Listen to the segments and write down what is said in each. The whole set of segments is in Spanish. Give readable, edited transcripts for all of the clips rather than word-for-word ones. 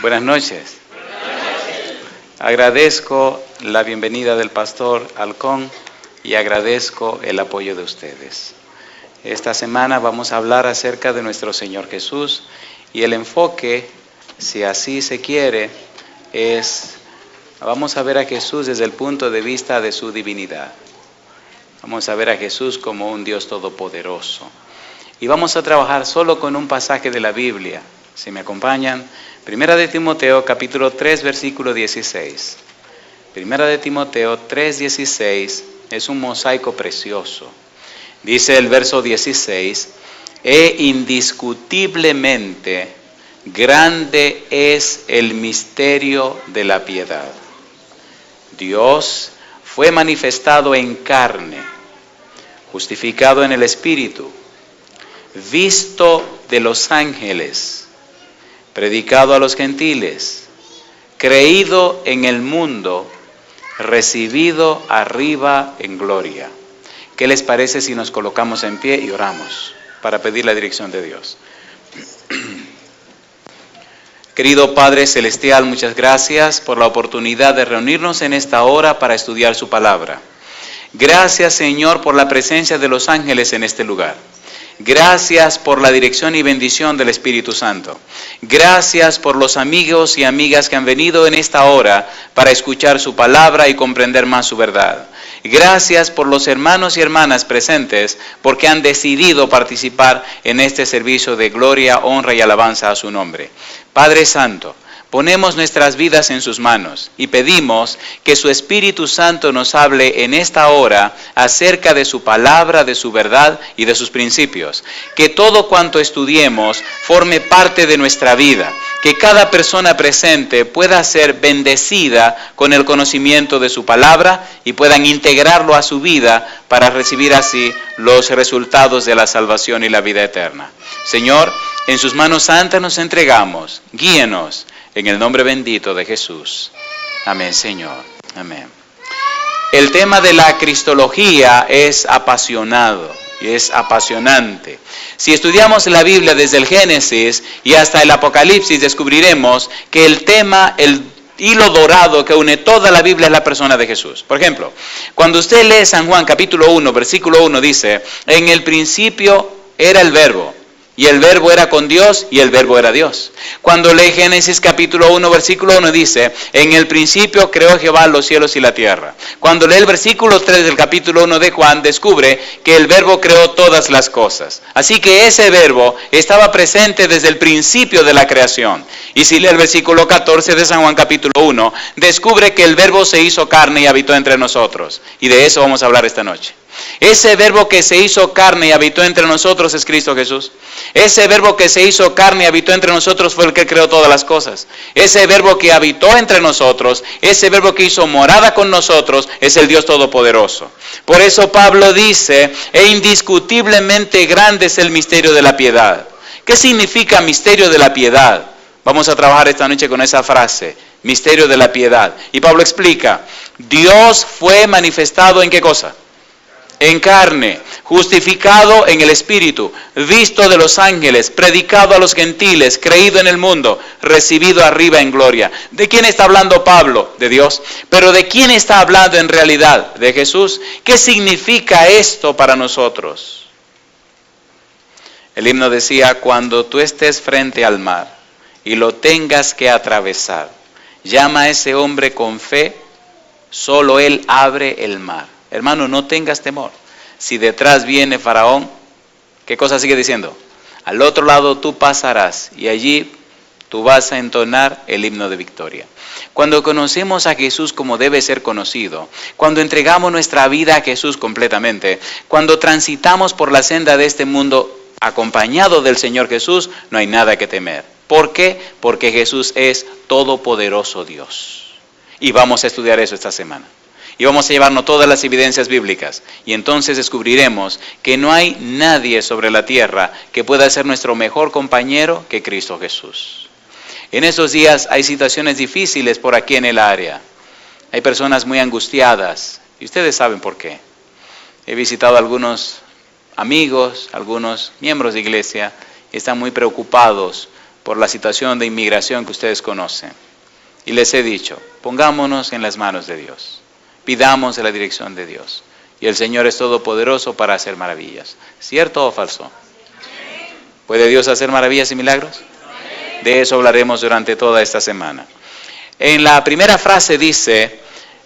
Buenas noches. Agradezco la bienvenida del pastor Halcón y agradezco el apoyo de ustedes. Esta semana vamos a hablar acerca de nuestro Señor Jesús y el enfoque, si así se quiere, vamos a ver a Jesús desde el punto de vista de su divinidad. Vamos a ver a Jesús como un Dios todopoderoso. Y vamos a trabajar solo con un pasaje de la Biblia. Si me acompañan, Primera de Timoteo, capítulo 3, versículo 16. Primera de Timoteo 3, 16 es un mosaico precioso. Dice el verso 16, indiscutiblemente grande es el misterio de la piedad. Dios fue manifestado en carne, justificado en el Espíritu, visto de los ángeles, predicado a los gentiles, creído en el mundo, recibido arriba en gloria. ¿Qué les parece si nos colocamos en pie y oramos para pedir la dirección de Dios? Querido Padre Celestial, muchas gracias por la oportunidad de reunirnos en esta hora para estudiar su palabra. Gracias, Señor, por la presencia de los ángeles en este lugar. Gracias por la dirección y bendición del Espíritu Santo. Gracias por los amigos y amigas que han venido en esta hora para escuchar su palabra y comprender más su verdad. Gracias por los hermanos y hermanas presentes porque han decidido participar en este servicio de gloria, honra y alabanza a su nombre. Padre Santo, ponemos nuestras vidas en sus manos y pedimos que su Espíritu Santo nos hable en esta hora acerca de su palabra, de su verdad y de sus principios. Que todo cuanto estudiemos forme parte de nuestra vida. Que cada persona presente pueda ser bendecida con el conocimiento de su palabra y puedan integrarlo a su vida para recibir así los resultados de la salvación y la vida eterna. Señor, en sus manos santas nos entregamos. Guíenos. En el nombre bendito de Jesús. Amén, Señor. Amén. El tema de la cristología es apasionado y es apasionante. Si estudiamos la Biblia desde el Génesis y hasta el Apocalipsis, descubriremos que el tema, el hilo dorado que une toda la Biblia es la persona de Jesús. Por ejemplo, cuando usted lee San Juan capítulo 1, versículo 1 dice, en el principio era el verbo. Y el verbo era con Dios y el verbo era Dios. Cuando lee Génesis capítulo 1, versículo 1 dice, en el principio creó Jehová los cielos y la tierra. Cuando lee el versículo 3 del capítulo 1 de Juan, descubre que el verbo creó todas las cosas. Así que ese verbo estaba presente desde el principio de la creación. Y si lee el versículo 14 de San Juan capítulo 1, descubre que el verbo se hizo carne y habitó entre nosotros. Y de eso vamos a hablar esta noche. Ese verbo que se hizo carne y habitó entre nosotros es Cristo Jesús. Ese verbo que se hizo carne y habitó entre nosotros fue el que creó todas las cosas. Ese verbo que habitó entre nosotros, ese verbo que hizo morada con nosotros, es el Dios Todopoderoso. Por eso Pablo dice, indiscutiblemente grande es el misterio de la piedad. ¿Qué significa misterio de la piedad? Vamos a trabajar esta noche con esa frase, misterio de la piedad. Y Pablo explica, Dios fue manifestado ¿en qué cosa? En carne, justificado en el Espíritu, visto de los ángeles, predicado a los gentiles, creído en el mundo, recibido arriba en gloria. ¿De quién está hablando Pablo? De Dios. Pero ¿de quién está hablando en realidad? De Jesús. ¿Qué significa esto para nosotros? El himno decía, cuando tú estés frente al mar y lo tengas que atravesar, llama a ese hombre con fe, solo él abre el mar. Hermano, no tengas temor. Si detrás viene Faraón, ¿qué cosa sigue diciendo? Al otro lado tú pasarás y allí tú vas a entonar el himno de victoria. Cuando conocemos a Jesús como debe ser conocido, cuando entregamos nuestra vida a Jesús completamente, cuando transitamos por la senda de este mundo acompañado del Señor Jesús, no hay nada que temer. ¿Por qué? Porque Jesús es todopoderoso Dios. Y vamos a estudiar eso esta semana. Y vamos a llevarnos todas las evidencias bíblicas. Y entonces descubriremos que no hay nadie sobre la tierra que pueda ser nuestro mejor compañero que Cristo Jesús. En esos días hay situaciones difíciles por aquí en el área. Hay personas muy angustiadas. Y ustedes saben por qué. He visitado a algunos amigos, algunos miembros de iglesia. Y están muy preocupados por la situación de inmigración que ustedes conocen. Y les he dicho, pongámonos en las manos de Dios, pidamos la dirección de Dios. Y el Señor es todopoderoso para hacer maravillas. ¿Cierto o falso? ¿Puede Dios hacer maravillas y milagros? De eso hablaremos durante toda esta semana. En la primera frase dice,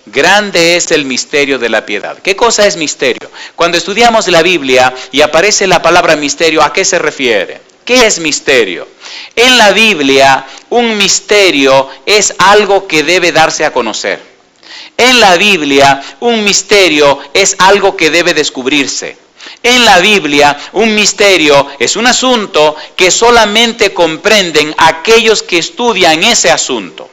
grande es el misterio de la piedad. ¿Qué cosa es misterio? Cuando estudiamos la Biblia y aparece la palabra misterio, ¿a qué se refiere? ¿Qué es misterio? En la Biblia, un misterio es algo que debe darse a conocer. En la Biblia, un misterio es algo que debe descubrirse. En la Biblia, un misterio es un asunto que solamente comprenden aquellos que estudian ese asunto,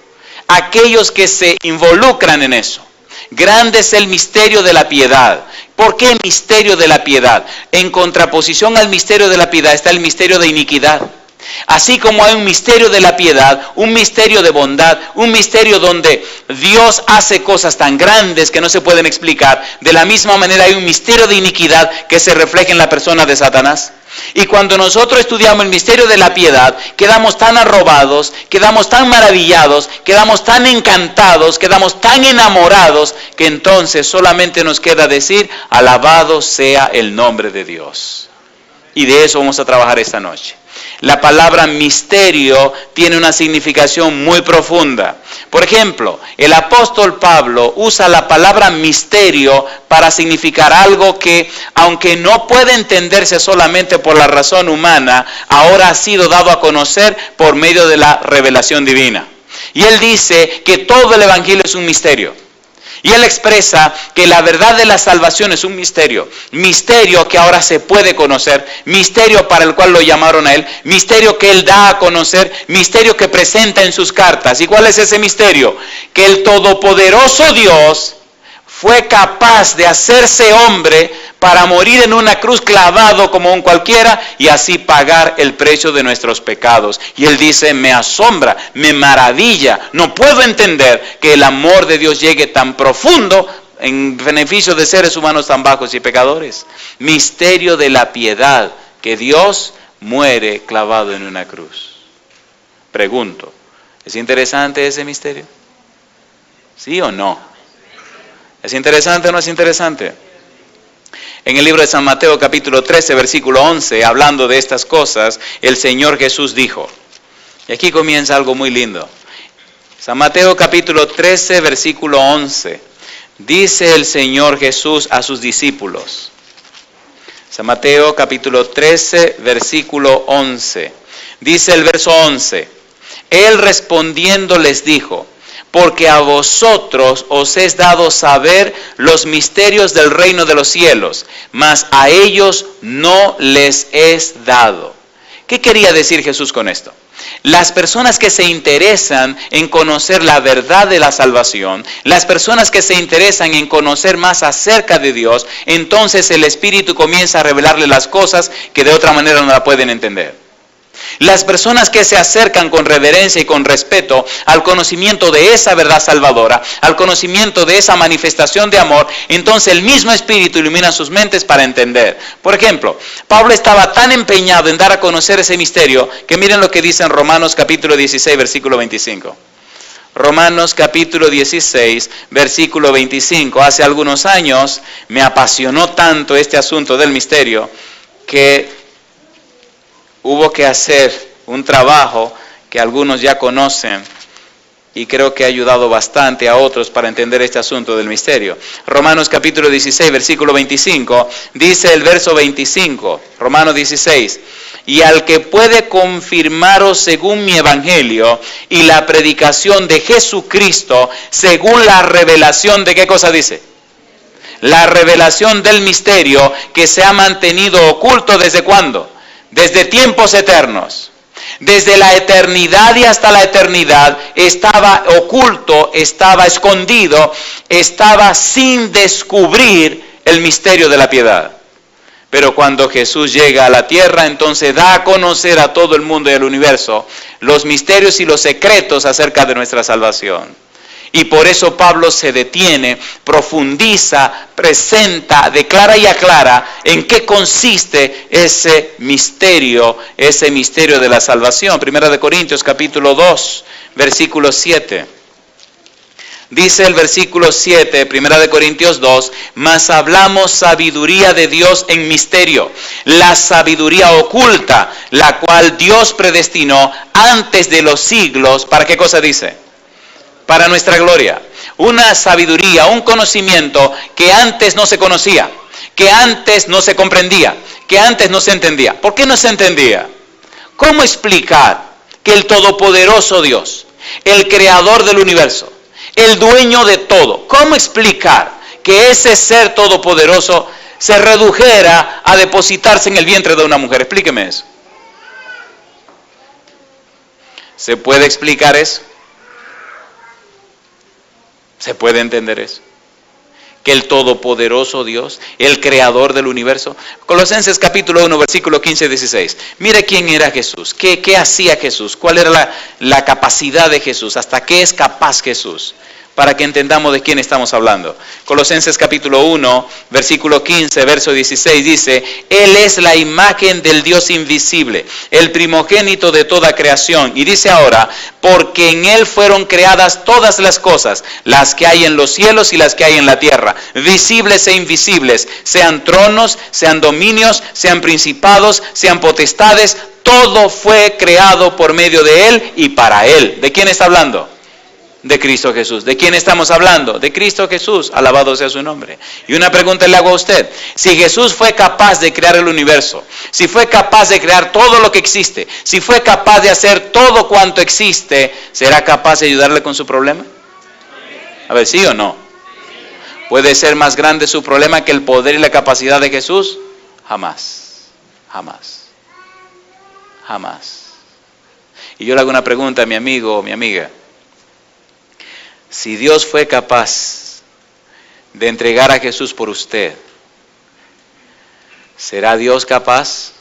aquellos que se involucran en eso. Grande es el misterio de la piedad. ¿Por qué misterio de la piedad? En contraposición al misterio de la piedad está el misterio de iniquidad. Así como hay un misterio de la piedad, un misterio de bondad, un misterio donde Dios hace cosas tan grandes que no se pueden explicar, de la misma manera hay un misterio de iniquidad que se refleja en la persona de Satanás. Y cuando nosotros estudiamos el misterio de la piedad, quedamos tan arrobados, quedamos tan maravillados, quedamos tan encantados, quedamos tan enamorados, que entonces solamente nos queda decir, alabado sea el nombre de Dios. Y de eso vamos a trabajar esta noche. La palabra misterio tiene una significación muy profunda. Por ejemplo, el apóstol Pablo usa la palabra misterio para significar algo que, aunque no puede entenderse solamente por la razón humana, ahora ha sido dado a conocer por medio de la revelación divina. Y él dice que todo el evangelio es un misterio. Y él expresa que la verdad de la salvación es un misterio. Misterio que ahora se puede conocer. Misterio para el cual lo llamaron a él. Misterio que él da a conocer. Misterio que presenta en sus cartas. ¿Y cuál es ese misterio? Que el todopoderoso Dios fue capaz de hacerse hombre para morir en una cruz clavado como un cualquiera y así pagar el precio de nuestros pecados. Y él dice, me asombra, me maravilla, no puedo entender que el amor de Dios llegue tan profundo en beneficio de seres humanos tan bajos y pecadores. Misterio de la piedad, que Dios muere clavado en una cruz. Pregunto, ¿es interesante ese misterio? ¿Sí o no? ¿Es interesante o no es interesante? En el libro de San Mateo capítulo 13 versículo 11, hablando de estas cosas, el Señor Jesús dijo, y aquí comienza algo muy lindo. San Mateo capítulo 13 versículo 11, dice el Señor Jesús a sus discípulos. San Mateo capítulo 13 versículo 11, dice el verso 11, Él respondiendo les dijo, porque a vosotros os es dado saber los misterios del reino de los cielos, mas a ellos no les es dado. ¿Qué quería decir Jesús con esto? Las personas que se interesan en conocer la verdad de la salvación, las personas que se interesan en conocer más acerca de Dios, entonces el Espíritu comienza a revelarle las cosas que de otra manera no la pueden entender. Las personas que se acercan con reverencia y con respeto al conocimiento de esa verdad salvadora, al conocimiento de esa manifestación de amor, entonces el mismo Espíritu ilumina sus mentes para entender. Por ejemplo, Pablo estaba tan empeñado en dar a conocer ese misterio que miren lo que dice en Romanos capítulo 16, versículo 25. Romanos capítulo 16, versículo 25. Hace algunos años me apasionó tanto este asunto del misterio que hubo que hacer un trabajo que algunos ya conocen y creo que ha ayudado bastante a otros para entender este asunto del misterio. Romanos capítulo 16, versículo 25, dice el verso 25, Romanos 16, y al que puede confirmaros según mi evangelio y la predicación de Jesucristo según la revelación de, ¿qué cosa dice? La revelación del misterio que se ha mantenido oculto ¿desde cuándo? Desde tiempos eternos. Desde la eternidad y hasta la eternidad estaba oculto, estaba escondido, estaba sin descubrir el misterio de la piedad. Pero cuando Jesús llega a la tierra, entonces da a conocer a todo el mundo y al universo los misterios y los secretos acerca de nuestra salvación. Y por eso Pablo se detiene, profundiza, presenta, declara y aclara en qué consiste ese misterio de la salvación. Primera de Corintios capítulo 2, versículo 7. Dice el versículo 7, Primera de Corintios 2, mas hablamos sabiduría de Dios en misterio, la sabiduría oculta, la cual Dios predestinó antes de los siglos. ¿Para qué cosa dice? Para nuestra gloria. Una sabiduría, un conocimiento que antes no se conocía, que antes no se comprendía, que antes no se entendía. ¿Por qué no se entendía? ¿Cómo explicar que el todopoderoso Dios, el creador del universo, el dueño de todo, cómo explicar que ese ser todopoderoso se redujera a depositarse en el vientre de una mujer? Explíqueme eso. ¿Se puede explicar eso? ¿Se puede entender eso? Que el todopoderoso Dios, el creador del universo. Colosenses capítulo 1, versículo 15 y 16. Mire quién era Jesús, qué hacía Jesús, cuál era la capacidad de Jesús, hasta qué es capaz Jesús, para que entendamos de quién estamos hablando. Colosenses capítulo 1, versículo 15, verso 16 dice: Él es la imagen del Dios invisible, el primogénito de toda creación. Y dice ahora: porque en Él fueron creadas todas las cosas, las que hay en los cielos y las que hay en la tierra, visibles e invisibles, sean tronos, sean dominios, sean principados, sean potestades. Todo fue creado por medio de Él y para Él. ¿De quién está hablando? De Cristo Jesús. ¿De quién estamos hablando? De Cristo Jesús. Alabado sea su nombre. Y una pregunta le hago a usted: si Jesús fue capaz de crear el universo, si fue capaz de crear todo lo que existe, si fue capaz de hacer todo cuanto existe, ¿será capaz de ayudarle con su problema? A ver, ¿sí o no? ¿Puede ser más grande su problema que el poder y la capacidad de Jesús? Jamás. Jamás. Jamás. Y yo le hago una pregunta a mi amigo o mi amiga. Si Dios fue capaz de entregar a Jesús por usted, ¿será Dios capaz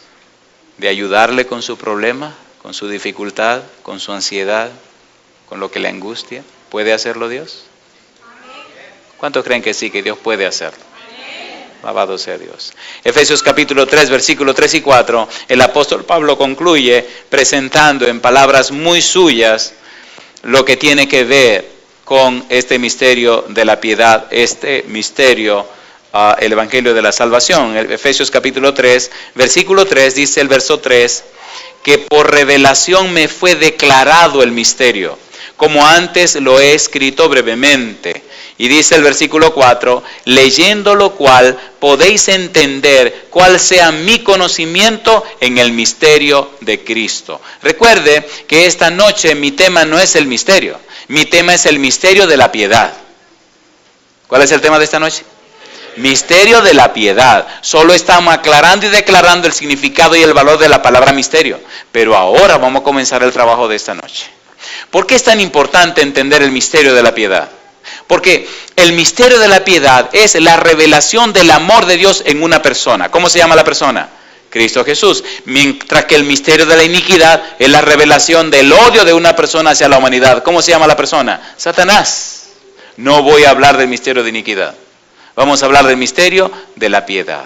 de ayudarle con su problema, con su dificultad, con su ansiedad, con lo que le angustia? ¿Puede hacerlo Dios? ¿Cuántos creen que sí, que Dios puede hacerlo? Alabado sea Dios. Efesios capítulo 3, versículos 3 y 4, el apóstol Pablo concluye presentando en palabras muy suyas lo que tiene que ver con este misterio de la piedad, este misterio, el evangelio de la salvación. Efesios capítulo 3, versículo 3, dice el verso 3, que por revelación me fue declarado el misterio, como antes lo he escrito brevemente. Y dice el versículo 4, leyendo lo cual podéis entender cuál sea mi conocimiento en el misterio de Cristo. Recuerde que esta noche mi tema no es el misterio, mi tema es el misterio de la piedad. ¿Cuál es el tema de esta noche? Misterio de la piedad. Solo estamos aclarando y declarando el significado y el valor de la palabra misterio. Pero ahora vamos a comenzar el trabajo de esta noche. ¿Por qué es tan importante entender el misterio de la piedad? Porque el misterio de la piedad es la revelación del amor de Dios en una persona. ¿Cómo se llama la persona? Cristo Jesús. Mientras que el misterio de la iniquidad es la revelación del odio de una persona hacia la humanidad. ¿Cómo se llama la persona? Satanás. No voy a hablar del misterio de iniquidad. Vamos a hablar del misterio de la piedad.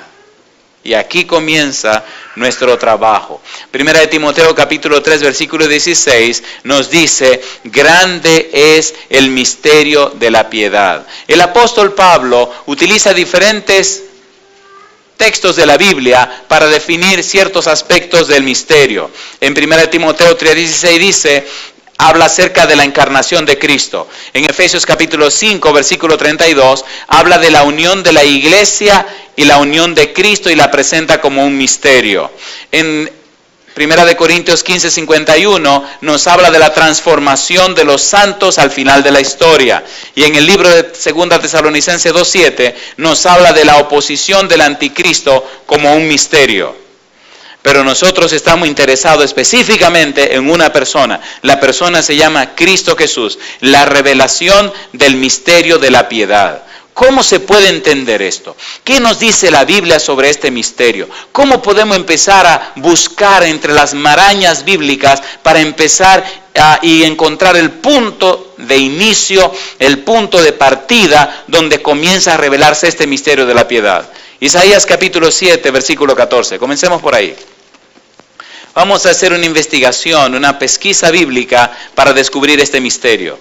Y aquí comienza nuestro trabajo. Primera de Timoteo capítulo 3 versículo 16 nos dice: grande es el misterio de la piedad. El apóstol Pablo utiliza diferentes textos de la Biblia para definir ciertos aspectos del misterio. En Primera de Timoteo 3:16 dice, habla acerca de la encarnación de Cristo. En Efesios capítulo 5 versículo 32 habla de la unión de la iglesia y la unión de Cristo y la presenta como un misterio. En Primera de Corintios 15:51 nos habla de la transformación de los santos al final de la historia. Y en el libro de Segunda Tesalonicenses 2:7 nos habla de la oposición del anticristo como un misterio. Pero nosotros estamos interesados específicamente en una persona. La persona se llama Cristo Jesús, la revelación del misterio de la piedad. ¿Cómo se puede entender esto? ¿Qué nos dice la Biblia sobre este misterio? ¿Cómo podemos empezar a buscar entre las marañas bíblicas para empezar y encontrar el punto de inicio, el punto de partida donde comienza a revelarse este misterio de la piedad. Isaías capítulo 7, versículo 14. Comencemos por ahí. Vamos a hacer una investigación, una pesquisa bíblica para descubrir este misterio.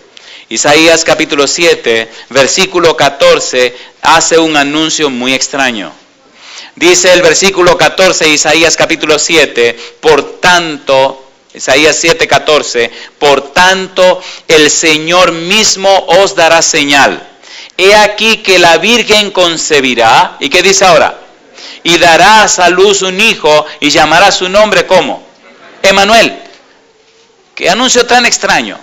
Isaías capítulo 7, versículo 14, hace un anuncio muy extraño. Dice el versículo 14, Isaías capítulo 7, por tanto, Isaías 7, 14, por tanto el Señor mismo os dará señal. He aquí que la Virgen concebirá, ¿y qué dice ahora? Y dará a luz un hijo y llamará su nombre ¿cómo? Emanuel. Qué anuncio tan extraño.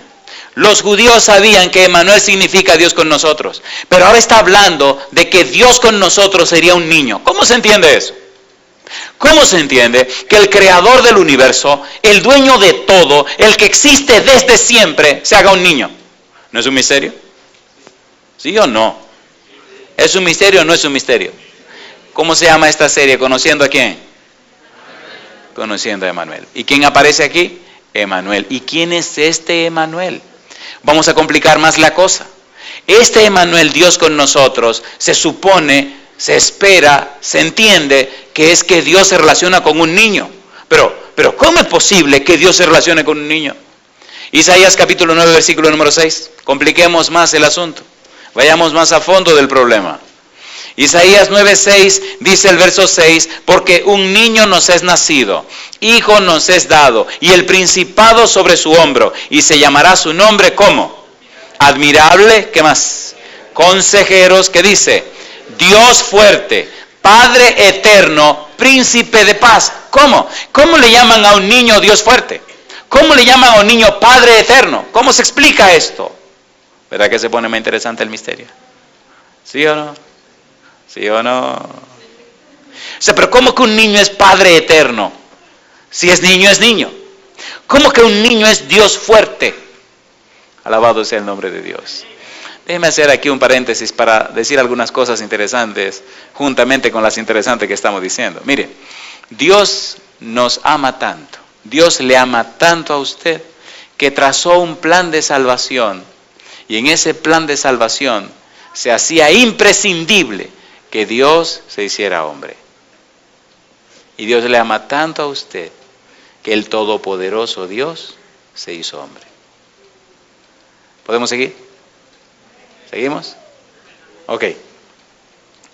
Los judíos sabían que Emanuel significa Dios con nosotros, pero ahora está hablando de que Dios con nosotros sería un niño. ¿Cómo se entiende eso? ¿Cómo se entiende que el creador del universo, el dueño de todo, el que existe desde siempre, se haga un niño? ¿No es un misterio? ¿Sí o no? ¿Es un misterio o no es un misterio? ¿Cómo se llama esta serie? ¿Conociendo a quién? Conociendo a Emanuel. ¿Y quién aparece aquí? Emanuel. ¿Y quién es este Emanuel? Vamos a complicar más la cosa. Este Emanuel, Dios con nosotros, se supone, se espera, se entiende que es que Dios se relaciona con un niño. Pero ¿cómo es posible que Dios se relacione con un niño? Isaías capítulo 9, versículo número 6. Compliquemos más el asunto. Vayamos más a fondo del problema. Isaías 9:6 dice el verso 6, porque un niño nos es nacido, hijo nos es dado, y el principado sobre su hombro, y se llamará su nombre ¿cómo? Admirable, ¿qué más? Consejeros, ¿qué dice? Dios fuerte, Padre eterno, príncipe de paz. ¿Cómo? ¿Cómo le llaman a un niño Dios fuerte? ¿Cómo le llaman a un niño Padre eterno? ¿Cómo se explica esto? ¿Verdad que se pone más interesante el misterio? ¿Sí o no? ¿Sí o no? O sea, pero ¿cómo que un niño es Padre eterno? Si es niño, es niño. ¿Cómo que un niño es Dios fuerte? Alabado sea el nombre de Dios. Déjeme hacer aquí un paréntesis para decir algunas cosas interesantes, juntamente con las interesantes que estamos diciendo. Mire, Dios nos ama tanto, Dios le ama tanto a usted, que trazó un plan de salvación, y en ese plan de salvación se hacía imprescindible que Dios se hiciera hombre. Y Dios le ama tanto a usted que el todopoderoso Dios se hizo hombre. ¿Podemos seguir? ¿Seguimos? Ok.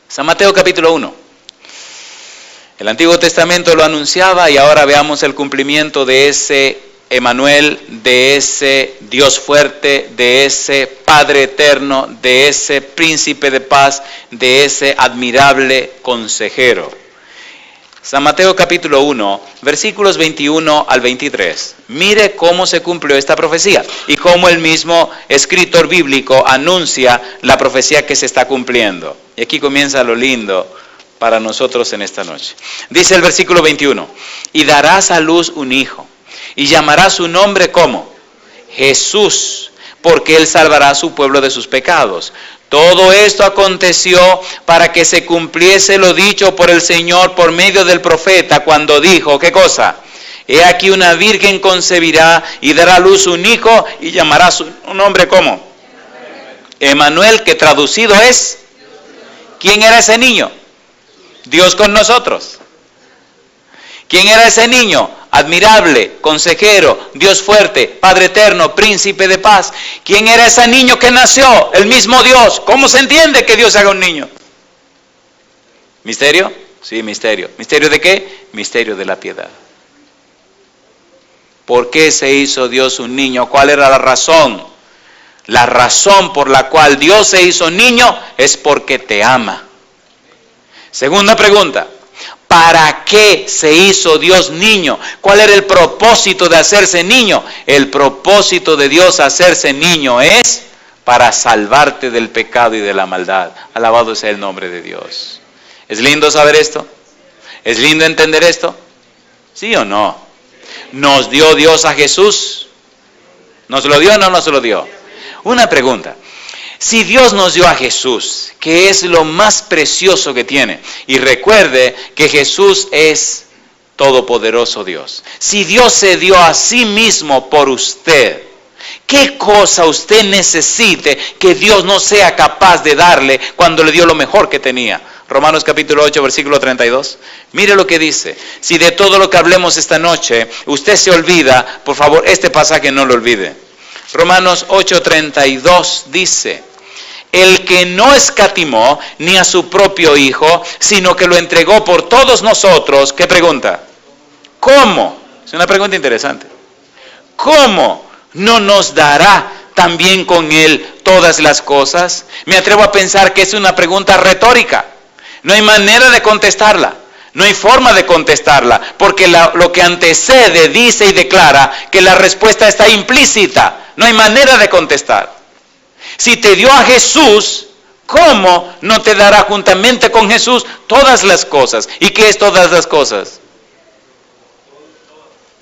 San Mateo capítulo 1. El Antiguo Testamento lo anunciaba y ahora veamos el cumplimiento de ese Emanuel, de ese Dios fuerte, de ese Padre eterno, de ese príncipe de paz, de ese admirable consejero. San Mateo capítulo 1, versículos 21 al 23. Mire cómo se cumplió esta profecía y cómo el mismo escritor bíblico anuncia la profecía que se está cumpliendo. Y aquí comienza lo lindo para nosotros en esta noche. Dice el versículo 21, y darás a luz un hijo, y llamará su nombre ¿cómo? Jesús, porque él salvará a su pueblo de sus pecados. Todo esto aconteció para que se cumpliese lo dicho por el Señor por medio del profeta cuando dijo, ¿qué cosa? He aquí una virgen concebirá y dará a luz un hijo y llamará su nombre ¿cómo? Emanuel, que traducido es, ¿quién era ese niño? Dios con nosotros. ¿Quién era ese niño? Admirable, consejero, Dios fuerte, Padre eterno, príncipe de paz. ¿Quién era ese niño que nació? El mismo Dios. ¿Cómo se entiende que Dios haga un niño? ¿Misterio? Sí, misterio. ¿Misterio de qué? Misterio de la piedad. ¿Por qué se hizo Dios un niño? ¿Cuál era la razón? La razón por la cual Dios se hizo niño es porque te ama. Segunda pregunta. ¿Para qué se hizo Dios niño? ¿Cuál era el propósito de hacerse niño? El propósito de Dios hacerse niño es para salvarte del pecado y de la maldad. Alabado sea el nombre de Dios. ¿Es lindo saber esto? ¿Es lindo entender esto? ¿Sí o no? ¿Nos dio Dios a Jesús? ¿Nos lo dio o no nos lo dio? Una pregunta. Si Dios nos dio a Jesús, que es lo más precioso que tiene, y recuerde que Jesús es todopoderoso Dios. Si Dios se dio a sí mismo por usted, ¿Qué cosa usted necesite que Dios no sea capaz de darle cuando le dio lo mejor que tenía? Romanos capítulo 8, versículo 32. Mire lo que dice. Si de todo lo que hablemos esta noche usted se olvida, por favor, este pasaje no lo olvide. Romanos 8, 32 dice: el que no escatimó ni a su propio Hijo, sino que lo entregó por todos nosotros. ¿Qué pregunta? ¿Cómo? Es una pregunta interesante. ¿Cómo no nos dará también con Él todas las cosas? Me atrevo a pensar que es una pregunta retórica. No hay manera de contestarla. No hay forma de contestarla, porque lo que antecede dice y declara que la respuesta está implícita. No hay manera de contestar. Si te dio a Jesús, ¿cómo no te dará juntamente con Jesús todas las cosas? ¿Y qué es todas las cosas?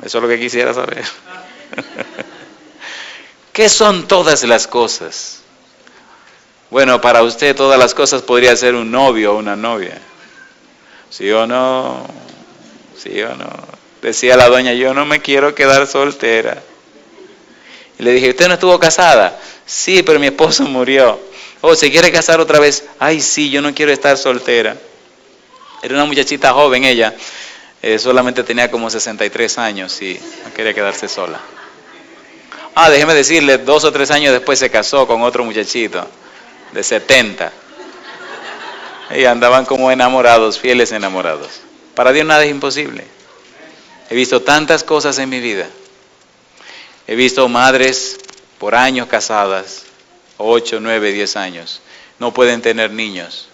Eso es lo que quisiera saber. ¿Qué son todas las cosas? Bueno, para usted todas las cosas podría ser un novio o una novia. ¿Sí o no? ¿Sí o no? Decía la doña, yo no me quiero quedar soltera. Y le dije, ¿usted no estuvo casada? Sí, pero mi esposo murió. Oh, ¿se quiere casar otra vez? Ay, sí, yo no quiero estar soltera. Era una muchachita joven ella. Solamente tenía como 63 años y no quería quedarse sola. Déjeme decirle, 2 o 3 años después se casó con otro muchachito de 70. Y andaban como enamorados, fieles enamorados. Para Dios nada es imposible. He visto tantas cosas en mi vida. He visto madres por años casadas, 8, 9, 10 años. No pueden tener niños.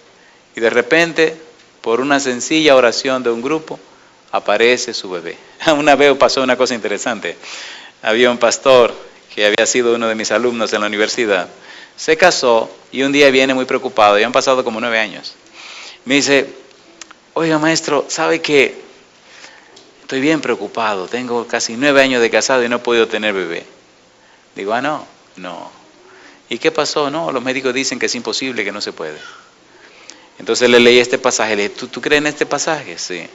Y de repente, por una sencilla oración de un grupo, aparece su bebé. Una vez pasó una cosa interesante. Había un pastor que había sido uno de mis alumnos en la universidad. Se casó y un día viene muy preocupado. Ya han pasado como 9 años. Me dice, oiga maestro, ¿sabe qué? Estoy bien preocupado. Tengo casi 9 años de casado y no he podido tener bebé. Digo, no. ¿Y qué pasó? No, los médicos dicen que es imposible, que no se puede. Entonces le leí este pasaje. Le dije, ¿tú crees en este pasaje? Sí.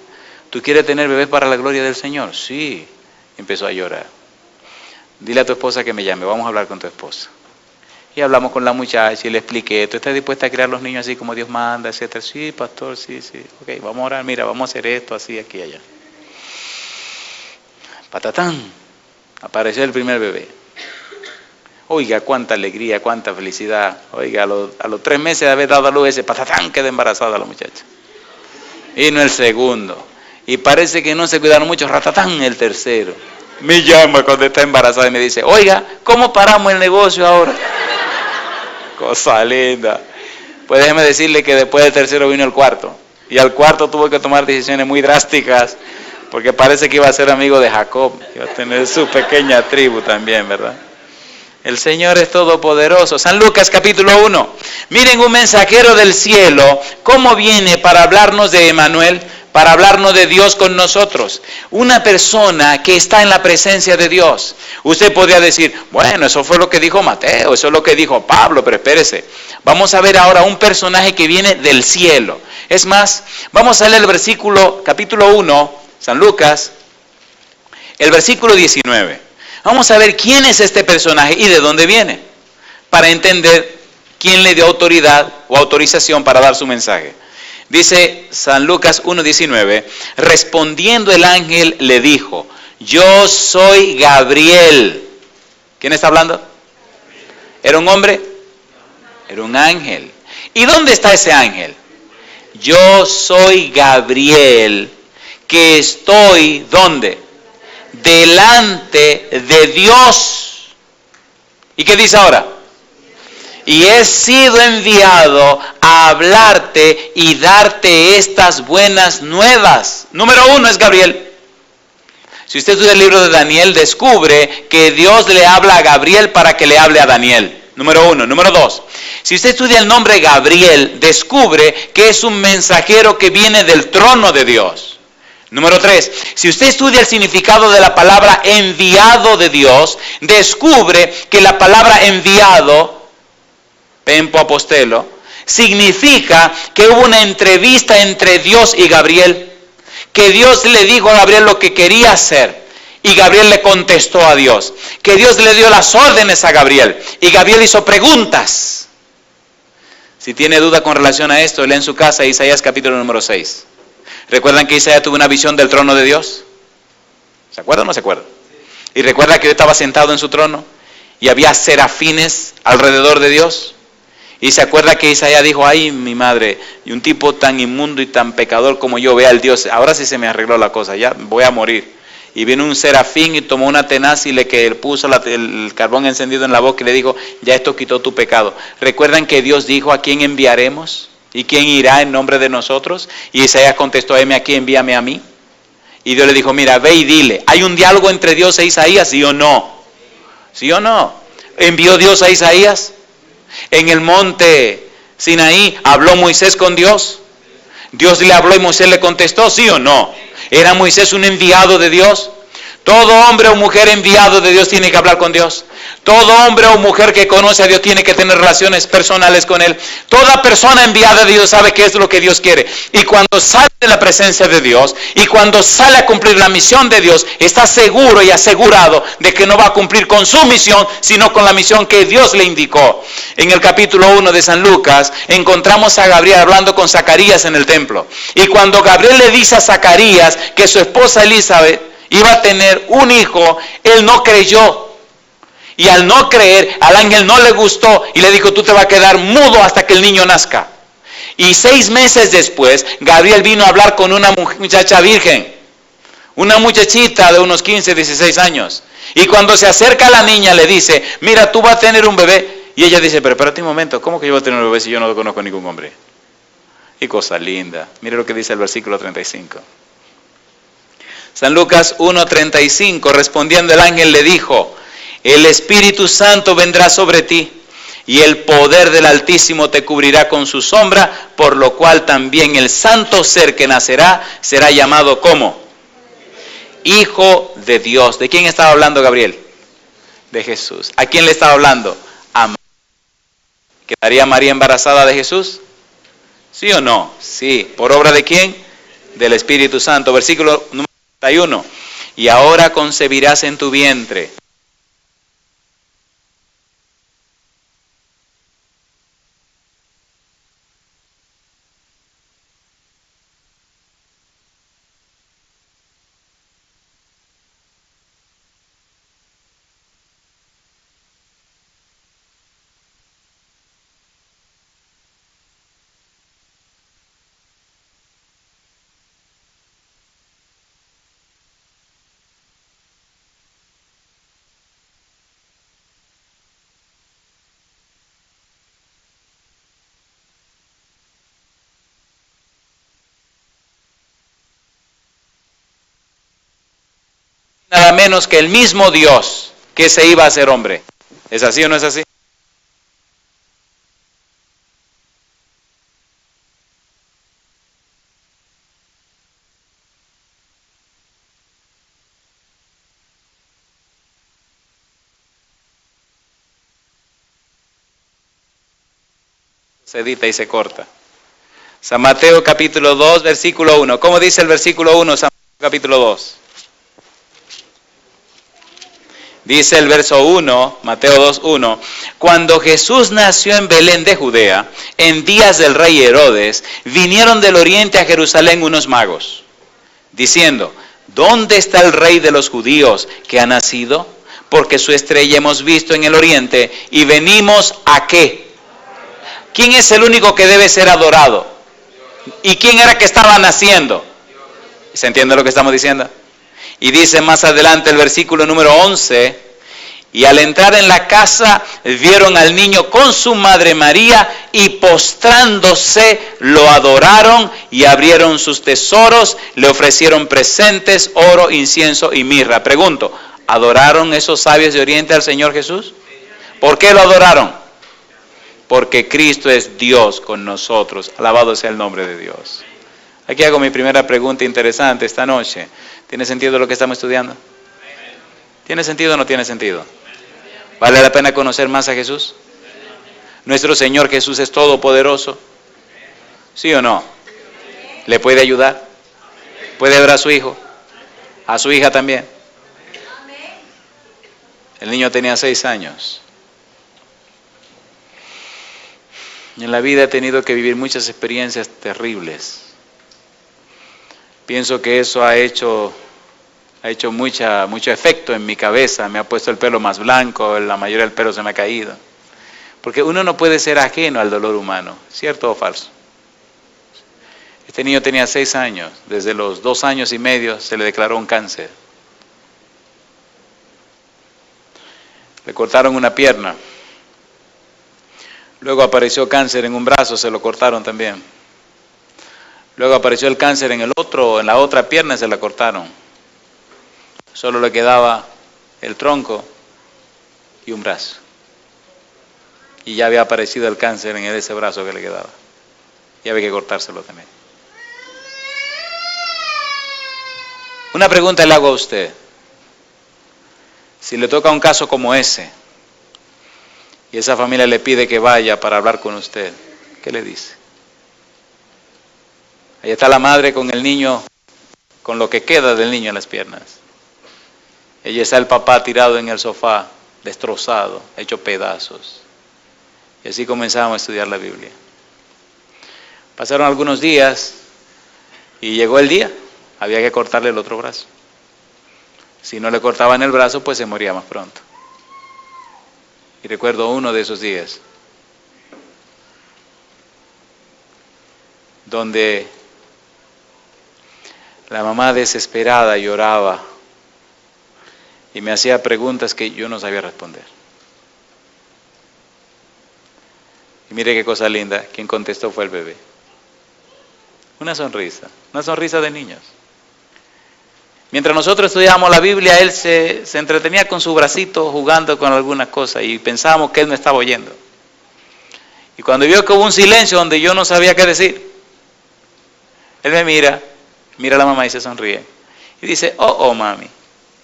¿Tú quieres tener bebés para la gloria del Señor? Sí. Empezó a llorar. Dile a tu esposa que me llame, vamos a hablar con tu esposa. Y hablamos con la muchacha y le expliqué, ¿tú estás dispuesta a criar los niños así como Dios manda, etcétera? Sí, pastor, sí. Ok, vamos a orar, mira, vamos a hacer esto, así, aquí, allá. Patatán, apareció el primer bebé. Oiga, cuánta alegría, cuánta felicidad. Oiga, a los 3 meses de haber dado a luz ese patatán, queda embarazada la muchacha. Y no el segundo. Y parece que no se cuidaron mucho, ratatán, el tercero. Me llama cuando está embarazada y me dice, oiga, ¿cómo paramos el negocio ahora? Cosa linda. Pues déjeme decirle que después del tercero vino el cuarto. Y al cuarto tuvo que tomar decisiones muy drásticas, porque parece que iba a ser amigo de Jacob, iba a tener su pequeña tribu también, ¿verdad? El Señor es todopoderoso. San Lucas capítulo 1. Miren un mensajero del cielo, cómo viene para hablarnos de Emmanuel, para hablarnos de Dios con nosotros. Una persona que está en la presencia de Dios. Usted podría decir, bueno, eso fue lo que dijo Mateo, eso es lo que dijo Pablo, pero espérese. Vamos a ver ahora un personaje que viene del cielo. Es más, vamos a leer el versículo, capítulo 1, San Lucas, el versículo 19. Vamos a ver quién es este personaje y de dónde viene, para entender quién le dio autoridad o autorización para dar su mensaje. Dice San Lucas 1:19, respondiendo el ángel le dijo, yo soy Gabriel. ¿Quién está hablando? ¿Era un hombre? Era un ángel. ¿Y dónde está ese ángel? Yo soy Gabriel, que estoy, ¿dónde? Delante de Dios. ¿Y qué dice ahora? Y he sido enviado a hablarte y darte estas buenas nuevas. Número 1 es Gabriel. Si usted estudia el libro de Daniel, descubre que Dios le habla a Gabriel para que le hable a Daniel. Número 1. Número 2. Si usted estudia el nombre Gabriel, descubre que es un mensajero que viene del trono de Dios. Número 3. Si usted estudia el significado de la palabra enviado de Dios, descubre que la palabra enviado, Pempo apostelo, significa que hubo una entrevista entre Dios y Gabriel, que Dios le dijo a Gabriel lo que quería hacer, y Gabriel le contestó a Dios. Que Dios le dio las órdenes a Gabriel y Gabriel hizo preguntas. Si tiene duda con relación a esto, lee en su casa Isaías capítulo número 6. ¿Recuerdan que Isaías tuvo una visión del trono de Dios? ¿Se acuerdan o no se acuerdan? Y recuerda que Dios estaba sentado en su trono y había serafines alrededor de Dios. Y se acuerda que Isaías dijo, ay mi madre, y un tipo tan inmundo y tan pecador como yo vea al Dios, ahora sí se me arregló la cosa, ya voy a morir. Y vino un serafín y tomó una tenaz y le puso el carbón encendido en la boca y le dijo, ya esto quitó tu pecado. ¿Recuerdan que Dios dijo, a quién enviaremos? ¿Y quién irá en nombre de nosotros? Y Isaías contestó, heme aquí, envíame a mí. Y Dios le dijo, mira, ve y dile, ¿hay un diálogo entre Dios e Isaías? ¿Sí o no? ¿Sí o no? ¿Envió Dios a Isaías? En el monte Sinaí, ¿habló Moisés con Dios? ¿Dios le habló y Moisés le contestó? ¿Sí o no? ¿Era Moisés un enviado de Dios? Todo hombre o mujer enviado de Dios tiene que hablar con Dios. Todo hombre o mujer que conoce a Dios tiene que tener relaciones personales con Él. Toda persona enviada de Dios sabe qué es lo que Dios quiere. Y cuando sale de la presencia de Dios y cuando sale a cumplir la misión de Dios, está seguro y asegurado de que no va a cumplir con su misión, sino con la misión que Dios le indicó. En el capítulo 1 de San Lucas encontramos a Gabriel hablando con Zacarías en el templo. Y cuando Gabriel le dice a Zacarías que su esposa Elizabeth iba a tener un hijo, él no creyó. Y al no creer, al ángel no le gustó y le dijo, tú te vas a quedar mudo hasta que el niño nazca. Y 6 meses después, Gabriel vino a hablar con una muchacha virgen, una muchachita de unos 15, 16 años. Y cuando se acerca a la niña le dice, mira, tú vas a tener un bebé. Y ella dice, pero espérate un momento, ¿cómo que yo voy a tener un bebé si yo no conozco a ningún hombre? Y cosa linda. Mire lo que dice el versículo 35. San Lucas 1:35, respondiendo el ángel le dijo, el Espíritu Santo vendrá sobre ti y el poder del Altísimo te cubrirá con su sombra, por lo cual también el santo ser que nacerá será llamado ¿cómo? Hijo de Dios. ¿De quién estaba hablando Gabriel? De Jesús. ¿A quién le estaba hablando? A María. ¿Quedaría María embarazada de Jesús? ¿Sí o no? Sí. ¿Por obra de quién? Del Espíritu Santo. Versículo número 31. Y ahora concebirás en tu vientre. Nada menos que el mismo Dios que se iba a hacer hombre. ¿Es así o no es así? Se edita y se corta. San Mateo capítulo 2, versículo 1. ¿Cómo dice el versículo 1, San Mateo capítulo 2? Dice el verso 1, Mateo 2:1, cuando Jesús nació en Belén de Judea, en días del rey Herodes, vinieron del oriente a Jerusalén unos magos, diciendo, ¿dónde está el rey de los judíos que ha nacido? Porque su estrella hemos visto en el oriente y venimos ¿a qué? ¿Quién es el único que debe ser adorado? ¿Y quién era que estaba naciendo? ¿Se entiende lo que estamos diciendo? Y dice más adelante el versículo número 11, y al entrar en la casa vieron al niño con su madre María y postrándose lo adoraron y abrieron sus tesoros, le ofrecieron presentes, oro, incienso y mirra. Pregunto, ¿adoraron esos sabios de Oriente al Señor Jesús? ¿Por qué lo adoraron? Porque Cristo es Dios con nosotros. Alabado sea el nombre de Dios. Aquí hago mi primera pregunta interesante esta noche. ¿Tiene sentido lo que estamos estudiando? ¿Tiene sentido o no tiene sentido? ¿Vale la pena conocer más a Jesús? ¿Nuestro Señor Jesús es todopoderoso? ¿Sí o no? ¿Le puede ayudar? ¿Puede ver a su hijo? ¿A su hija también? El niño tenía 6 años. En la vida he tenido que vivir muchas experiencias terribles. Pienso que eso ha hecho mucho efecto en mi cabeza. Me ha puesto el pelo más blanco, la mayoría del pelo se me ha caído. Porque uno no puede ser ajeno al dolor humano, ¿cierto o falso? Este niño tenía 6 años. Desde los 2 años y medio se le declaró un cáncer. Le cortaron una pierna. Luego apareció cáncer en un brazo, se lo cortaron también. Luego apareció el cáncer en la otra pierna, se la cortaron. Solo le quedaba el tronco y un brazo. Y ya había aparecido el cáncer en ese brazo que le quedaba. Y había que cortárselo también. Una pregunta le hago a usted. Si le toca un caso como ese, y esa familia le pide que vaya para hablar con usted, ¿qué le dice? Ahí está la madre con el niño, con lo que queda del niño en las piernas. Allí está el papá tirado en el sofá, destrozado, hecho pedazos. Y así comenzamos a estudiar la Biblia. Pasaron algunos días y llegó el día, había que cortarle el otro brazo. Si no le cortaban el brazo, pues se moría más pronto. Y recuerdo uno de esos días, donde la mamá desesperada lloraba y me hacía preguntas que yo no sabía responder. Y mire qué cosa linda, quien contestó fue el bebé. Una sonrisa de niños. Mientras nosotros estudiábamos la Biblia, él se entretenía con su bracito jugando con alguna cosa y pensábamos que él me estaba oyendo. Y cuando vio que hubo un silencio donde yo no sabía qué decir, él me mira a la mamá y se sonríe. Y dice, oh mami,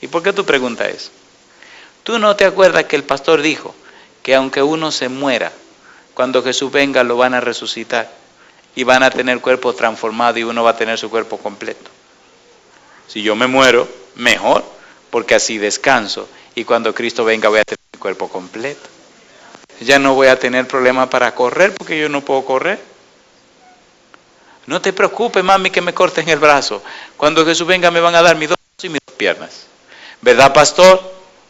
¿y por qué tú preguntas eso? ¿Tú no te acuerdas que el pastor dijo que aunque uno se muera, cuando Jesús venga lo van a resucitar y van a tener cuerpo transformado y uno va a tener su cuerpo completo? Si yo me muero, mejor, porque así descanso y cuando Cristo venga voy a tener mi cuerpo completo. Ya no voy a tener problema para correr porque yo no puedo correr. No te preocupes, mami, que me corten el brazo. Cuando Jesús venga me van a dar mis 2 brazos y mis 2 piernas. ¿Verdad, pastor?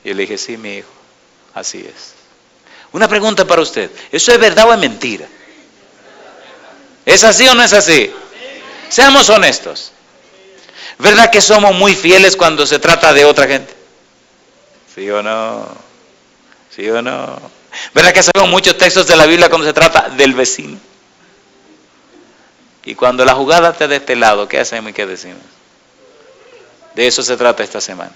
Y yo le dije, sí, mi hijo, así es. Una pregunta para usted, ¿eso es verdad o es mentira? ¿Es así o no es así? Seamos honestos. ¿Verdad que somos muy fieles cuando se trata de otra gente? ¿Sí o no? ¿Sí o no? ¿Verdad que sabemos muchos textos de la Biblia cuando se trata del vecino? Y cuando la jugada está de este lado, ¿qué hacemos y qué decimos? De eso se trata esta semana.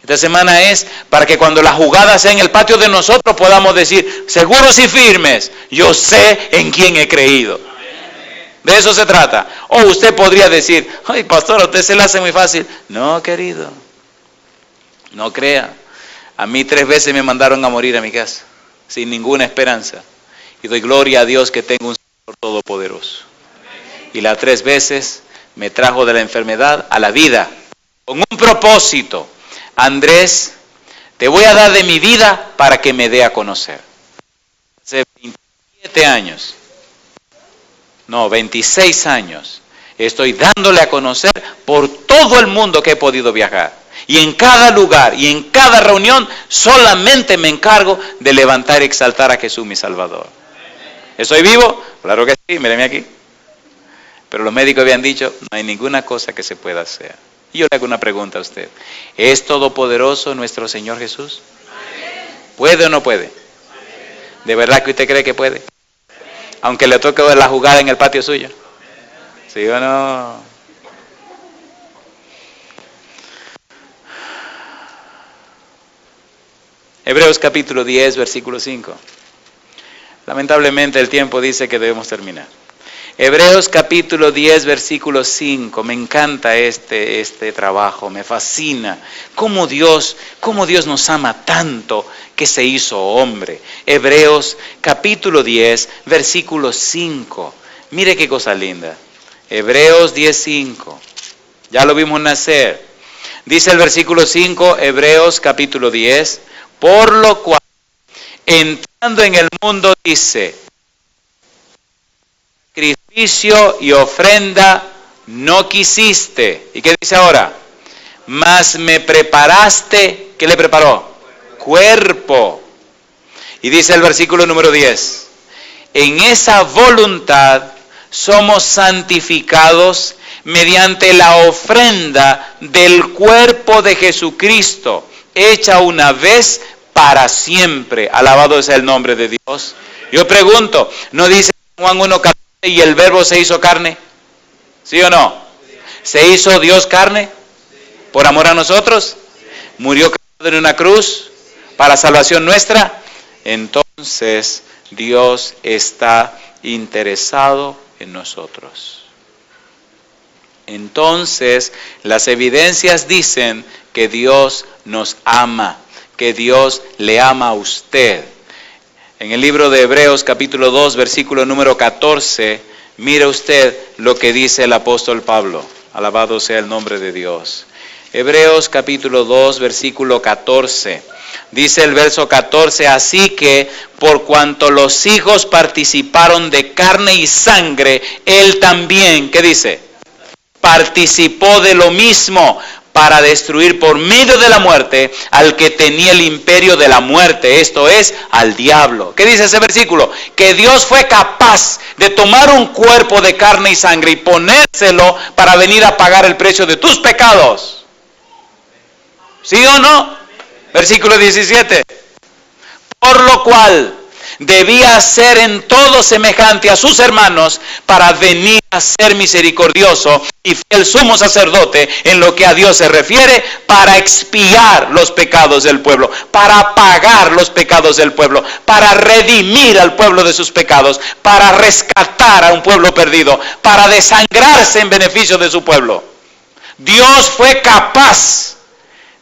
Esta semana es para que cuando la jugada sea en el patio de nosotros podamos decir, seguros y firmes, yo sé en quién he creído. De eso se trata. O usted podría decir, ay pastor, a usted se le hace muy fácil. No, querido, no crea. A mí 3 veces me mandaron a morir a mi casa, sin ninguna esperanza. Y doy gloria a Dios que tengo un Señor todopoderoso. Y las 3 veces me trajo de la enfermedad a la vida, con un propósito. Andrés, te voy a dar de mi vida para que me dé a conocer. Hace 27 años. No, 26 años, estoy dándole a conocer por todo el mundo que he podido viajar. Y en cada lugar y en cada reunión solamente me encargo de levantar y exaltar a Jesús mi Salvador. ¿Estoy vivo? Claro que sí, míreme aquí. Pero los médicos habían dicho, no hay ninguna cosa que se pueda hacer. Y yo le hago una pregunta a usted. ¿Es todopoderoso nuestro Señor Jesús? ¿Puede o no puede? ¿De verdad que usted cree que puede? Aunque le toque ver la jugada en el patio suyo. ¿Sí o no? Hebreos capítulo 10, versículo 5. Lamentablemente el tiempo dice que debemos terminar. Hebreos capítulo 10, versículo 5. Me encanta este trabajo, me fascina. Cómo Dios nos ama tanto que se hizo hombre. Hebreos capítulo 10, versículo 5. Mire qué cosa linda. Hebreos 10, 5. Ya lo vimos nacer. Dice el versículo 5, Hebreos capítulo 10, por lo cual, entrando en el mundo, dice, sacrificio y ofrenda no quisiste. ¿Y qué dice ahora? Mas me preparaste, ¿qué le preparó? Cuerpo. Y dice el versículo número 10, en esa voluntad somos santificados mediante la ofrenda del cuerpo de Jesucristo, hecha una vez para siempre. Alabado sea el nombre de Dios. Yo pregunto, ¿no dice Juan 1:14 y el verbo se hizo carne? ¿Sí o no? ¿Se hizo Dios carne por amor a nosotros? ¿Murió en una cruz para salvación nuestra? Entonces Dios está interesado en nosotros. Entonces las evidencias dicen que Dios nos ama, que Dios le ama a usted. En el libro de Hebreos capítulo 2 versículo número 14, mire usted lo que dice el apóstol Pablo. Alabado sea el nombre de Dios. Hebreos capítulo 2 versículo 14. Dice el verso 14, así que por cuanto los hijos participaron de carne y sangre, él también, ¿qué dice? Participó de lo mismo para destruir por medio de la muerte al que tenía el imperio de la muerte, esto es, al diablo. ¿Qué dice ese versículo? Que Dios fue capaz de tomar un cuerpo de carne y sangre y ponérselo para venir a pagar el precio de tus pecados. ¿Sí o no? Versículo 17. Por lo cual debía ser en todo semejante a sus hermanos para venir a ser misericordioso y fiel sumo sacerdote en lo que a Dios se refiere, para expiar los pecados del pueblo, para pagar los pecados del pueblo, para redimir al pueblo de sus pecados, para rescatar a un pueblo perdido, para desangrarse en beneficio de su pueblo. Dios fue capaz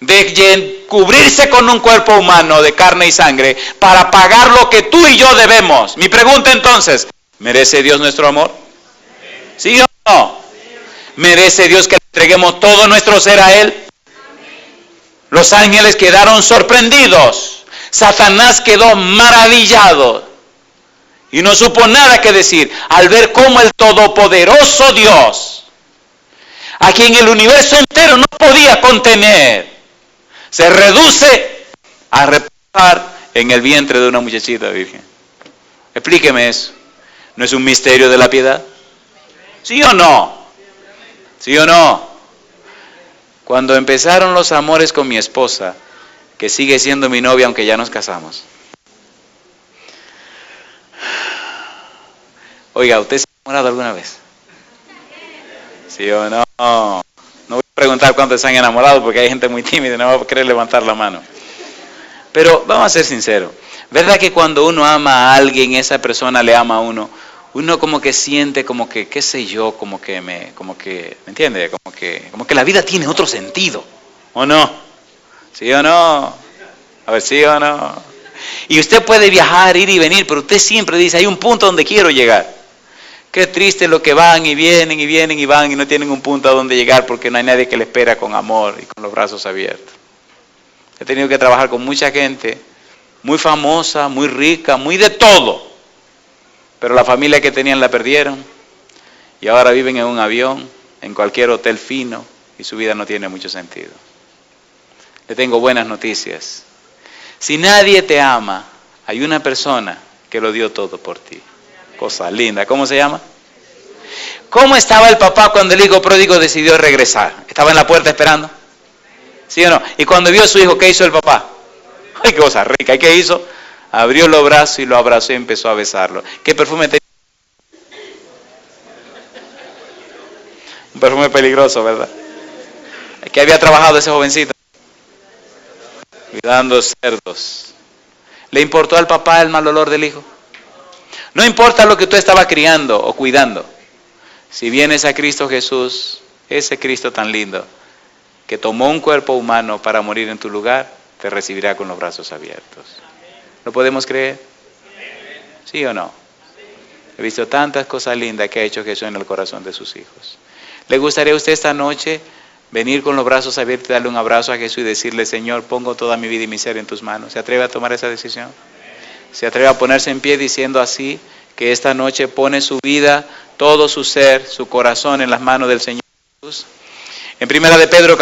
de cubrirse con un cuerpo humano de carne y sangre para pagar lo que tú y yo debemos. Mi pregunta entonces, ¿merece Dios nuestro amor? ¿Sí o no? ¿Merece Dios que le entreguemos todo nuestro ser a Él? Los ángeles quedaron sorprendidos. Satanás quedó maravillado y no supo nada que decir al ver cómo el todopoderoso Dios, a quien el universo entero no podía contener, se reduce a reposar en el vientre de una muchachita virgen. Explíqueme eso. ¿No es un misterio de la piedad? ¿Sí o no? ¿Sí o no? Cuando empezaron los amores con mi esposa, que sigue siendo mi novia aunque ya nos casamos. Oiga, ¿usted se ha enamorado alguna vez? ¿Sí o no? No voy a preguntar cuántos se han enamorado porque hay gente muy tímida y no va a querer levantar la mano. Pero vamos a ser sinceros. ¿Verdad que cuando uno ama a alguien, esa persona le ama a uno? Uno como que siente como que, qué sé yo, ¿me entiende? Como que la vida tiene otro sentido. ¿O no? ¿Sí o no? A ver, ¿sí o no? Y usted puede viajar, ir y venir, pero usted siempre dice, hay un punto donde quiero llegar. Qué triste lo que van y vienen y vienen y van y no tienen un punto a donde llegar porque no hay nadie que le espera con amor y con los brazos abiertos. He tenido que trabajar con mucha gente muy famosa, muy rica, muy de todo. Pero la familia que tenían la perdieron y ahora viven en un avión, en cualquier hotel fino y su vida no tiene mucho sentido. Le tengo buenas noticias. Si nadie te ama, hay una persona que lo dio todo por ti. Cosa linda. ¿Cómo se llama? ¿Cómo estaba el papá cuando el hijo pródigo decidió regresar? ¿Estaba en la puerta esperando? ¿Sí o no? Y cuando vio a su hijo, ¿qué hizo el papá? ¡Ay, qué cosa rica! ¿Y qué hizo? Abrió los brazos y lo abrazó y empezó a besarlo. ¿Qué perfume tenía? Un perfume peligroso, ¿verdad? ¿Qué había trabajado ese jovencito? Cuidando cerdos. ¿Le importó al papá el mal olor del hijo? No importa lo que tú estabas criando o cuidando. Si vienes a Cristo Jesús, ese Cristo tan lindo, que tomó un cuerpo humano para morir en tu lugar, te recibirá con los brazos abiertos. ¿Lo podemos creer? ¿Sí o no? He visto tantas cosas lindas que ha hecho Jesús en el corazón de sus hijos. ¿Le gustaría a usted esta noche venir con los brazos abiertos y darle un abrazo a Jesús y decirle, Señor, pongo toda mi vida y mi ser en tus manos? ¿Se atreve a tomar esa decisión? ¿Se atreve a ponerse en pie diciendo así, que esta noche pone su vida, todo su ser, su corazón en las manos del Señor Jesús? En Primera de Pedro,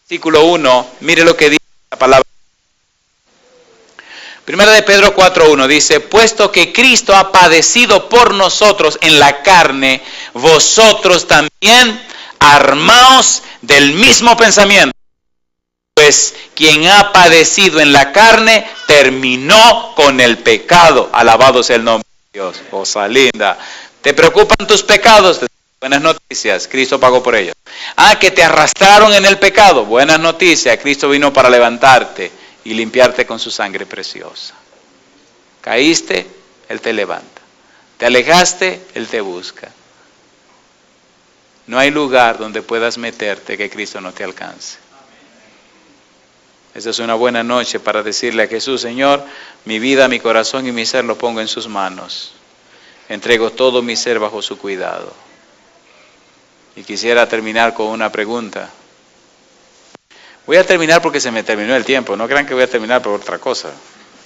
versículo 1, mire lo que dice la palabra. Primera de Pedro 4:1 dice, puesto que Cristo ha padecido por nosotros en la carne, vosotros también armaos del mismo pensamiento. Pues quien ha padecido en la carne, terminó con el pecado. Alabado sea el nombre de Dios. Cosa linda. ¿Te preocupan tus pecados? Buenas noticias, Cristo pagó por ellos. Que te arrastraron en el pecado. Buenas noticias, Cristo vino para levantarte y limpiarte con su sangre preciosa. Caíste, Él te levanta. Te alejaste, Él te busca. No hay lugar donde puedas meterte que Cristo no te alcance. Esta es una buena noche para decirle a Jesús, Señor, mi vida, mi corazón y mi ser lo pongo en sus manos. Entrego todo mi ser bajo su cuidado. Y quisiera terminar con una pregunta. Voy a terminar porque se me terminó el tiempo. No crean que voy a terminar por otra cosa.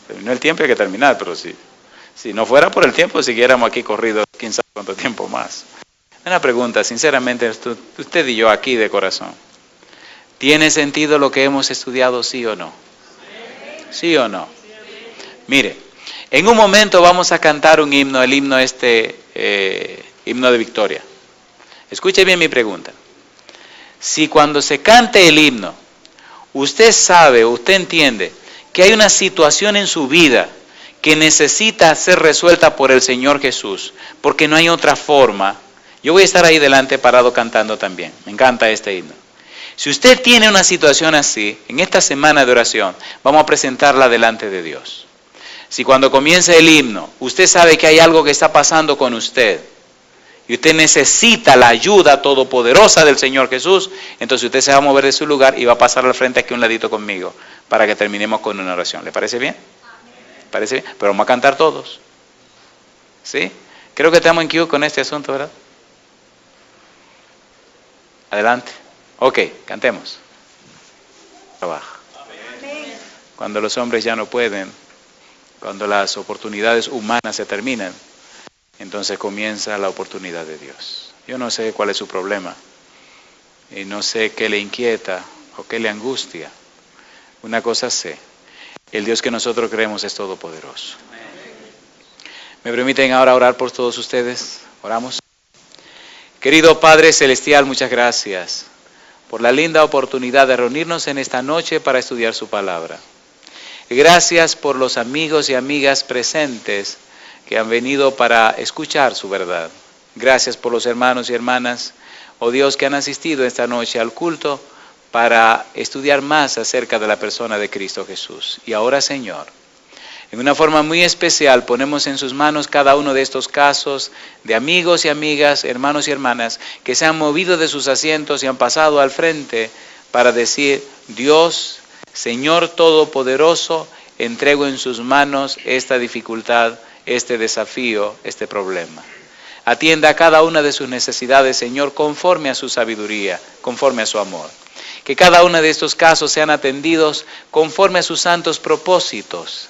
Terminó el tiempo y hay que terminar, pero si no fuera por el tiempo, siguiéramos aquí corridos quién sabe cuánto tiempo más. Una pregunta, sinceramente, usted y yo aquí de corazón. ¿Tiene sentido lo que hemos estudiado, sí o no? ¿Sí o no? Mire, en un momento vamos a cantar un himno, el himno himno de victoria. Escuche bien mi pregunta. Si cuando se cante el himno, usted sabe, usted entiende que hay una situación en su vida que necesita ser resuelta por el Señor Jesús, porque no hay otra forma, yo voy a estar ahí delante parado cantando también. Me encanta este himno. Si usted tiene una situación así, en esta semana de oración, vamos a presentarla delante de Dios. Si cuando comienza el himno, usted sabe que hay algo que está pasando con usted, y usted necesita la ayuda todopoderosa del Señor Jesús, entonces usted se va a mover de su lugar y va a pasar al frente aquí un ladito conmigo, para que terminemos con una oración. ¿Le parece bien? ¿Parece bien? Pero vamos a cantar todos. ¿Sí? Creo que estamos en cue con este asunto, ¿verdad? Adelante. Ok, cantemos. Trabaja. Cuando los hombres ya no pueden, cuando las oportunidades humanas se terminan, entonces comienza la oportunidad de Dios. Yo no sé cuál es su problema, y no sé qué le inquieta o qué le angustia. Una cosa sé, el Dios que nosotros creemos es todopoderoso. ¿Me permiten ahora orar por todos ustedes? Oramos. Querido Padre Celestial, muchas gracias por la linda oportunidad de reunirnos en esta noche para estudiar su palabra. Gracias por los amigos y amigas presentes que han venido para escuchar su verdad. Gracias por los hermanos y hermanas, oh Dios, que han asistido esta noche al culto para estudiar más acerca de la persona de Cristo Jesús. Y ahora, Señor, en una forma muy especial ponemos en sus manos cada uno de estos casos de amigos y amigas, hermanos y hermanas, que se han movido de sus asientos y han pasado al frente para decir, Dios, Señor Todopoderoso, entrego en sus manos esta dificultad, este desafío, este problema. Atienda a cada una de sus necesidades, Señor, conforme a su sabiduría, conforme a su amor. Que cada uno de estos casos sean atendidos conforme a sus santos propósitos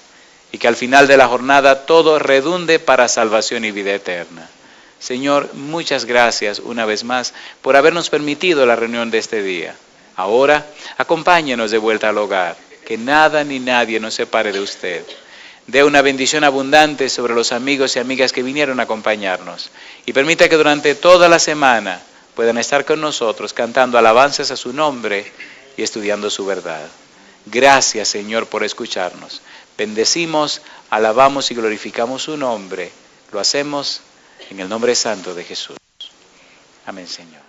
y que al final de la jornada todo redunde para salvación y vida eterna. Señor, muchas gracias una vez más por habernos permitido la reunión de este día. Ahora, acompáñenos de vuelta al hogar, que nada ni nadie nos separe de usted. Dé una bendición abundante sobre los amigos y amigas que vinieron a acompañarnos y permita que durante toda la semana puedan estar con nosotros cantando alabanzas a su nombre y estudiando su verdad. Gracias, Señor, por escucharnos. Bendecimos, alabamos y glorificamos su nombre. Lo hacemos en el nombre santo de Jesús. Amén, Señor.